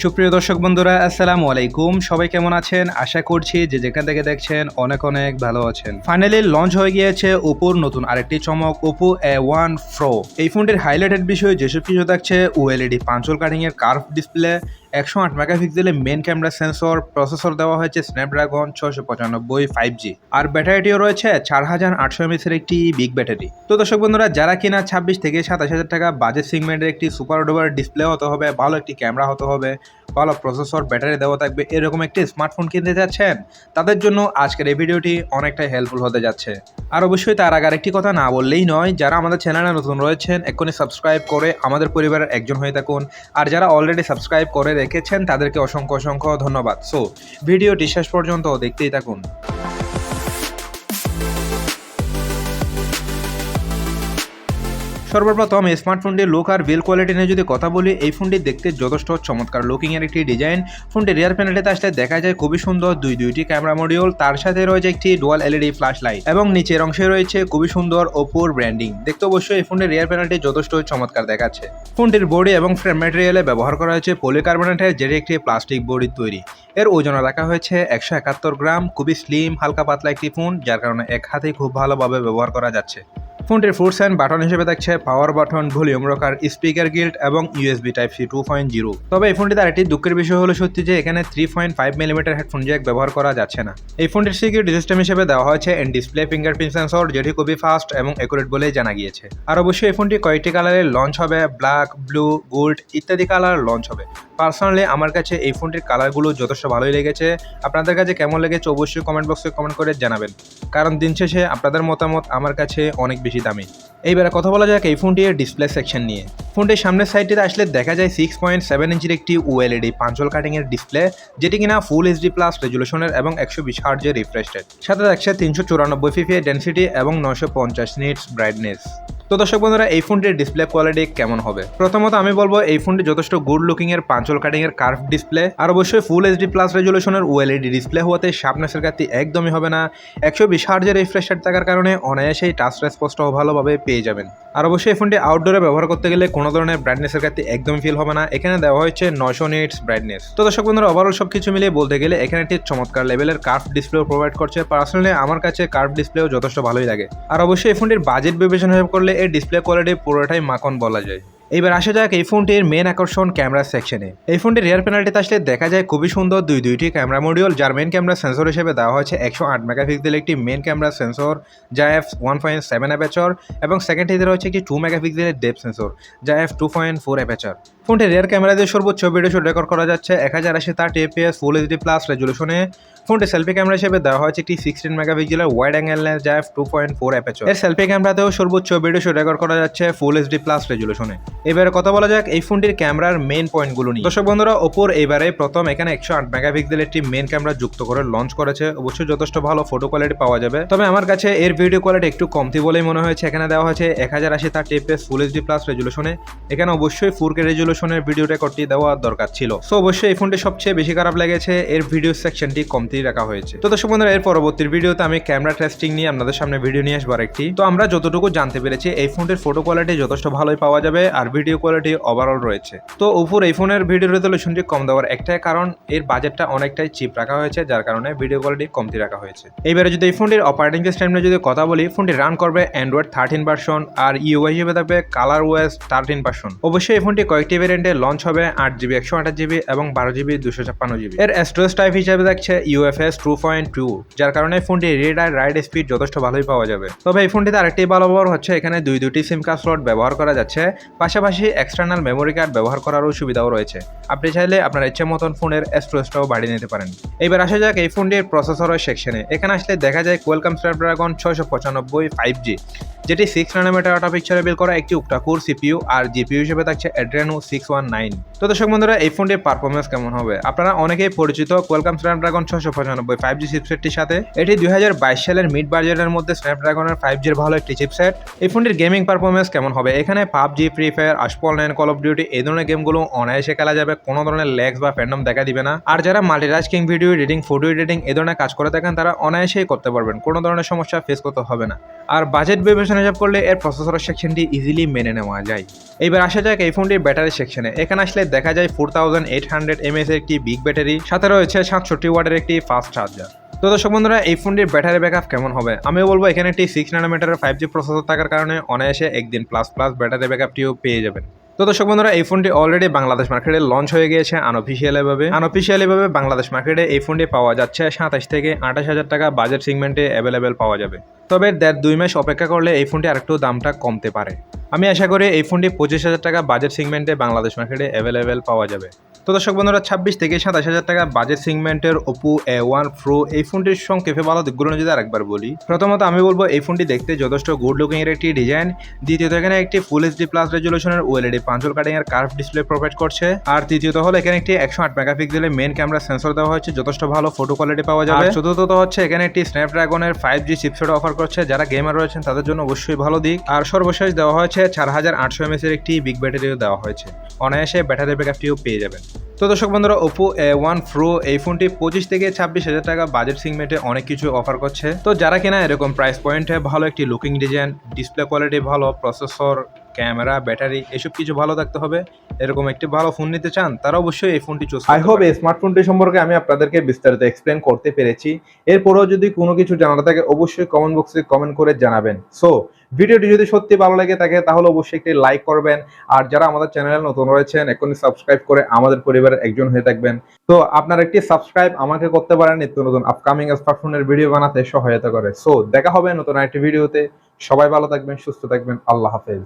সুপ্রিয় দর্শক বন্ধুরা, আসসালামু আলাইকুম। সবাই কেমন আছেন? আশা করছি যে যেখান থেকে দেখছেন অনেক অনেক ভালো আছেন। ফাইনালি লঞ্চ হয়ে গিয়েছে ওপোর নতুন আরেকটি চমক, Oppo A1 Pro। এই ফোনটির হাইলাইটেড বিষয় যেসব কিছু থাকছে: OLED পাঁচল কাটিং এর কার্ভ ডিসপ্লে, 108 মেগাপিক্সেলের মেন ক্যামেরা সেন্সর, প্রসেসর দেওয়া হয়েছে স্ন্যাপড্রাগন 695 5G, আর ব্যাটারিটিও রয়েছে 4800 mAh এর একটি বিগ ব্যাটারি। তো দর্শক বন্ধুরা, যারা কিনা 26 থেকে 27,000 টাকা বাজেট সেগমেন্টের একটি সুপার ডুপার ডিসপ্লে হতে হবে, ভালো একটি ক্যামেরা হতে হবে, ভালো প্রসেসর, ব্যাটারি দেওয়া থাকবে, এরকম একটি স্মার্টফোন কিনতে যাচ্ছেন, তাদের জন্য আজকের এই ভিডিওটি অনেকটাই হেল্পফুল হতে যাচ্ছে। আর অবশ্যই তার আগে আরেকটি কথা না বললেই নয়, যারা আমাদের চ্যানেলে নতুন রয়েছেন এক্ষুনি সাবস্ক্রাইব করে আমাদের পরিবারের একজন হয়ে থাকুন, আর যারা অলরেডি সাবস্ক্রাইব করে রেখেছেন তাদেরকে অসংখ্য অসংখ্য ধন্যবাদ। সো ভিডিওটি শেষ পর্যন্ত দেখতেই থাকুন। সর্বপ্রথম এই স্মার্টফোনটির লুক আর বিল কোয়ালিটি নিয়ে যদি কথা বলি, এই ফোনটি দেখতে যথেষ্ট চমৎকার লুকিং এর একটি ডিজাইন। ফোনটি রিয়ার প্যানেলটিতে আসলে দেখা যায় খুবই সুন্দর দুইটি ক্যামেরা মডিউল, তার সাথে রয়েছে একটি ডুয়াল এলইডি ফ্ল্যাশ লাইট এবং নিচের অংশে রয়েছে খুবই সুন্দর ওপোর ব্র্যান্ডিং। দেখতে অবশ্যই এই ফোনটির রিয়ার প্যানেলটি যথেষ্ট চমৎকার দেখাচ্ছে। ফোনটির বডি এবং ফ্রেম ম্যাটেরিয়ালে ব্যবহার করা হয়েছে পলিকার্বনেটের, যেটি একটি প্লাস্টিক বডির তৈরি। এর ওজন রাখা হয়েছে 171 গ্রাম। খুবই স্লিম, হালকা পাতলা একটি ফোন, যার কারণে এক হাতেই খুব ভালোভাবে ব্যবহার করা যাচ্ছে। ফোনটির ফুটস অ্যান্ড বাটন হিসেবে থাকছে power button, volume rocker, speaker guild এবং USB টাইপ সি 2.0। তবে এই ফোনটিতে আরেকটি দুঃখের বিষয় হলো সত্যি যে এখানে 3.5 মিলিমিটার হেডফোন জ্যাক ব্যবহার করা যাচ্ছে না। এই ফোনটির সিকিউরিটি সিস্টেম হিসেবে দেওয়া হয়েছে এন ডিসপ্লে ফিঙ্গারপ্রিন্ট সেন্সর, যেটি খুবই ফাস্ট এবং অ্যাকুরেট বলেই জানা গিয়েছে। আর অবশ্যই এই ফোনটি কয়েকটি কালারে লঞ্চ হবে, ব্ল্যাক, ব্লু, গোল্ড ইত্যাদি কালার লঞ্চ হবে। পার্সোনালি আমার কাছে এই ফোনটির কালারগুলো যথেষ্ট ভালোই লেগেছে। আপনাদের কাছে কেমন লেগেছে অবশ্যই কমেন্ট বক্সে কমেন্ট করে জানাবেন, কারণ দিন শেষে আপনাদের মতামত আমার কাছে অনেক বেশি দামি। এইবারে কথা বলা যাক এই ফোনটির ডিসপ্লে সেকশন নিয়ে। ফোনটির সামনের সাইডটিতে আসলে দেখা যায় 6.7 ইঞ্চির একটি OLED পাঁচল কাটিং এর ডিসপ্লে, যেটি কিনা ফুল HD প্লাস রেজুলেশনের এবং 120 হার্টজের রিফ্রেশ রেট। সাথে থাকছে 394 ppi ডেনসিটি এবং 950 নিটস ব্রাইটনেস। তো দর্শক বন্ধুরা, এই ফোনটির ডিসপ্লে কোয়ালিটি কেমন হবে? প্রথমত আমি বলবো এই ফোনটি যথেষ্ট গুড লুকিং এর পাঁচল কাটিং এর কার্ভ ডিসপ্লে, আর অবশ্যই ফুল HD প্লাস রেজুলেশনের OLED ডিসপ্লে হওয়াতে শার্পনেসের ঘাটতি একদমই হবে না। 120 হার্টজের রিফ্রেশ রেট থাকার কারণে অনায়াসেই টাচ রেসপন্সটাও ভালোভাবে পেয়ে যাবেন। আর অবশ্যই এই ফোনটি আউটডোরে ব্যবহার করতে গেলে কোনো ধরনের ব্রাইটনেসের ঘাটতি একদমই ফিল হবে না। এখানে দেওয়া হয়েছে 900 নিটস ব্রাইটনেস। তো দর্শক বন্ধুরা, ওভারঅল সবকিছু মিলিয়ে বলতে গেলে এখানে একটি চমৎকার লেভেলের কার্ভ ডিসপ্লেও প্রোভাইড করছে। পার্সোনালি আমার কাছে কার্ভ ডিসপ্লেও যথেষ্ট ভালোই লাগে। আর অবশ্যই এই ফোনটির বাজেট বিবেচনা করলে এর ডিসপ্লে কোয়ালিটি পুরোটাই মাখন বলা যায়। এবার আসা যাক এই ফোনটির মেন আকর্ষণ ক্যামেরা সেকশনে। এই ফোনটির রিয়ার প্যানেলটিতে আসলে দেখা যায় খুবই সুন্দর দুইটি ক্যামেরা মডিউল, যার মেন ক্যামেরা সেন্সর হিসেবে দেওয়া হয়েছে 108 মেগাপিক্সেল একটি মেন ক্যামেরা সেন্সর, যা f1.7 অ্যাপারচার, এবং সেকেন্ডটিতে রয়েছে একটি 2 মেগাপিক্সেলের ডেপথ সেন্সর, যা f2.4 অ্যাপারচার। ফোনটির রিয়ার ক্যামেরা দিয়ে সর্বোচ্চ ভিডিও শুট রেকর্ড করা যাচ্ছে 1080 fps ফুল HD প্লাস রেজুলেশনে। ফোনটি সেলফি ক্যামেরা হিসেবে দেওয়া হয়েছে একটি 16 মেগাপিক্সেলের ওয়াইড অ্যাঙ্গেল লেন্স, যা f2.4 অ্যাপারচার। এর সেলফি ক্যামেরাতেও সর্বোচ্চ ভিডিও শুট রেকর্ড করা যাচ্ছে ফুল HD প্লাস রেজুলেশনে। এবারে কথা বলা যাক এই ফোনটির ক্যামেরার মেইন পয়েন্টগুলো নিয়ে। দর্শক বন্ধুরা, ওপোর এবারে প্রথম এখানে 108 মেগাপিক্সেলের একটি মেইন ক্যামেরা যুক্ত করে লঞ্চ করেছে। অবশ্যই যথেষ্ট ভালো ফটো কোয়ালিটি পাওয়া যাবে, তবে আমার কাছে এর ভিডিও কোয়ালিটি একটু কমতি বলেই মনে হয়েছে। এখানে দেওয়া হয়েছে 1080 fps ফুল HD প্লাস রেজুলেশনে। এখানে অবশ্যই 4K রেজুলেশনের ভিডিও রেকর্ডটি দেওয়া দরকার ছিল। সো অবশ্যই এই ফোনটি সবচেয়ে বেশি খারাপ লেগেছে, এর ভিডিও সেকশনটি কমতি রাখা হয়েছে। তো দর্শক বন্ধুরা, এর পরবর্তী ভিডিওতে আমি ক্যামেরা টেস্টিং নিয়ে আপনাদের সামনে ভিডিও নিয়ে আসবার একটি। তো আমরা যতটুকু জানতে পেরেছি এই ফোনটির ফটো কোয়ালিটি যথেষ্ট ভালোই পাওয়া যাবে, আর ভিডিও কোয়ালিটি ওভারঅল রয়েছে। তো ওপোর এই ফোনের ভিডিও রেজুলেশনটি কম দেওয়ার একটাই কারণ এর বাজেটটা অনেকটাই চিপ রাখা হয়েছে, যার কারণে ভিডিও কোয়ালিটি কমতি রাখা হয়েছে। এইবারে যদি এই ফোনটির অপারেটিং সিস্টেম নিয়ে যদি কথা বলি, ফোনটি রান করবে অ্যান্ড্রয়েড 13 ভার্সন, আর ইউআই হিসেবে থাকবে ColorOS 13 ভার্সন। অবশ্যই এই ফোনটি কয়েকটি ভেরিয়েন্টে লঞ্চ হবে, 8GB 128GB এবং 12GB 256GB। এর স্টোরেজ টাইপ হিসেবে থাকছে UFS 2.2, যার কারণে ফোনটি রিড আর রাইট স্পিড যথেষ্ট ভালোই পাওয়া যাবে। তবে এই ফোনটিতে আরেকটি ভালো খবর হচ্ছে এখানে দুটি সিম কার্ড স্লট ব্যবহার করা যাচ্ছে, পাশাপাশি এক্সটার্নাল মেমোরি কার্ড ব্যবহার করারও সুবিধাও রয়েছে। আপনি চাইলে আপনার ইচ্ছে মতন ফোনের স্টোরেজটাও বাড়িয়ে নিতে পারেন। এবার আসা যাক এই ফোনটির প্রসেসরের সেকশনে। এখানে আসলে দেখা যায় কোয়ালকম স্ন্যাপড্রাগন 695 5G, যেটি 6 ন্যানোমিটার আটা পিকচারে বিল করা একটি octa-core CPU, আর জিপিইউ হিসেবে থাকছে Adreno 619। তো দর্শক বন্ধুরা, এই ফোনটির পারফরমেন্স কেমন হবে? আপনারা অনেকেই পরিচিত কোয়ালকম স্ন্যাপড্রাগন 695 5G চিপসেটটির সাথে। এটি 2022 সালের মিড বাজেটের মধ্যে স্ন্যাপড্রাগনের 5G এর ভালো একটি চিপসেট। এই ফোনটির গেমিং পারফরমেন্স কেমন হবে? এখানে PUBG, Free Fire, Asphalt 9, Call of Duty এই ধরনের গেমগুলো অনায়াসে খেলা যাবে, কোনো ধরনের ল্যাগস বা ফ্যান্ডম দেখা দিবে না। আর যারা multitasking, video editing, photo editing এই ধরনের কাজ করে থাকেন, তারা অনায়াসেই করতে পারবেন, কোনো ধরনের সমস্যা ফেস করতে হবে না। আর বাজেট বিবেচনা হিসাব করলে এর প্রসেসরের সেকশনটি ইজিলি মেনে নেওয়া যায়। এইবার আসা যাক এই ফোনটির ব্যাটারি সেকশনে। এখানে আসলে দেখা যায় 4800 mAh এর একটি বিগ ব্যাটারি, সাথে রয়েছে 67 ওয়াটের একটি ফাস্ট চার্জার। তো দর্শক বন্ধুরা, এই ফোনটির ব্যাটারি ব্যাকআপ কেমন হবে? আমিও বলবো এখানে একটি 6 ন্যানোমিটারের 5G প্রসেসর থাকার কারণে অনায়াসে একদিন প্লাস ব্যাটারি ব্যাকআপটিও পেয়ে যাবেন। তো দর্শক বন্ধুরা, এই ফোনটি অলরেডি বাংলাদেশ মার্কেটে লঞ্চ হয়ে গিয়েছে আনঅফিসিয়ালিভাবে বাংলাদেশ মার্কেটে এই ফোনটি পাওয়া যাচ্ছে 27 থেকে 28 হাজার টাকা বাজেট সেগমেন্টে অ্যাভেলেবেল পাওয়া যাবে। তবে 1.5-2 মাস অপেক্ষা করলে এই ফোনটি আরেকটু দামটা কমতে পারে। আমি আশা করি এই ফোনটি 25 হাজার টাকা বাজেট সেগমেন্টে বাংলাদেশ মার্কেটে অ্যাভেলেবেল পাওয়া যাবে। তো দর্শক বন্ধুরা, 26 থেকে 27 হাজার টাকা বাজেট সেগমেন্টের Oppo A1 Pro এই ফোনটির সংক্ষেপে ভালো দিকগুলো যদি আরেকবার বলি, প্রথমত আমি বলবো এই ফোনটি দেখতে যথেষ্ট গুড লুকিং এর একটি ডিজাইন। দ্বিতীয়ত, এখানে একটি full HD plus রেজুলেশনের OLED পাঞ্চল cutting এর কার্ভ ডিসপ্লে প্রোভাইড করছে। আর তৃতীয়ত হলো এখানে একটি 108 মেগাপিক্সেলের মেইন ক্যামেরা সেন্সর দেওয়া হয়েছে, যথেষ্ট ভালো ফটো কোয়ালিটি পাওয়া যাবে। আর চতুর্থত হচ্ছে এখানে একটি স্ন্যাপড্রাগনের 5G চিপসেট অফার করছে, যারা গেমার রয়েছেন তাদের জন্য অবশ্যই ভালো দিক। আর সর্বশেষ দেওয়া হয়েছে 4800 mAh এর একটি বিগ ব্যাটারিও দেওয়া হয়েছে, অনায়াসে ব্যাটারি ব্যাকআপটিও পেয়ে যাবেন। তো দর্শক বন্ধুরা, Oppo A1 Pro এই ফোনটি 25 থেকে 26 হাজার টাকা বাজেট সেগমেন্টে অনেক কিছু অফার করছে। তো যারা কিনা এরকম প্রাইস পয়েন্টে ভালো একটি লুকিং ডিজাইন, ডিসপ্লে কোয়ালিটি ভালো, প্রসেসর, ক্যামেরা, ব্যাটারি এসব কিছু ভালো থাকতে হবে, এরকম একটি ভালো ফোন নিতে চান, তারা অবশ্যই এই ফোনটি চুজ করতে পারেন। আই হোপ এই স্মার্টফোনটি সম্পর্কে আমি আপনাদেরকে বিস্তারিত এক্সপ্লেন করতে পেরেছি। এরপরেও যদি কোনো কিছু জানার থাকে অবশ্যই কমেন্ট বক্সে কমেন্ট করে জানাবেন। সো ভিডিওটি যদি সত্যি ভালো লাগে থাকে তাহলে অবশ্যই একটি লাইক করবেন। আর যারা আমাদের চ্যানেলে নতুন রয়েছেন এখনই সাবস্ক্রাইব করে আমাদের পরিবারের একজন হয়ে থাকবেন। তো আপনার একটি সাবস্ক্রাইব আমাকে করতে পারেন নিত্য নতুন আপকামিং স্মার্টফোনের ভিডিও বানাতে সহায়তা করে। সো দেখা হবে নতুন একটি ভিডিওতে। সবাই ভালো থাকবেন, সুস্থ থাকবেন। আল্লাহ হাফেজ।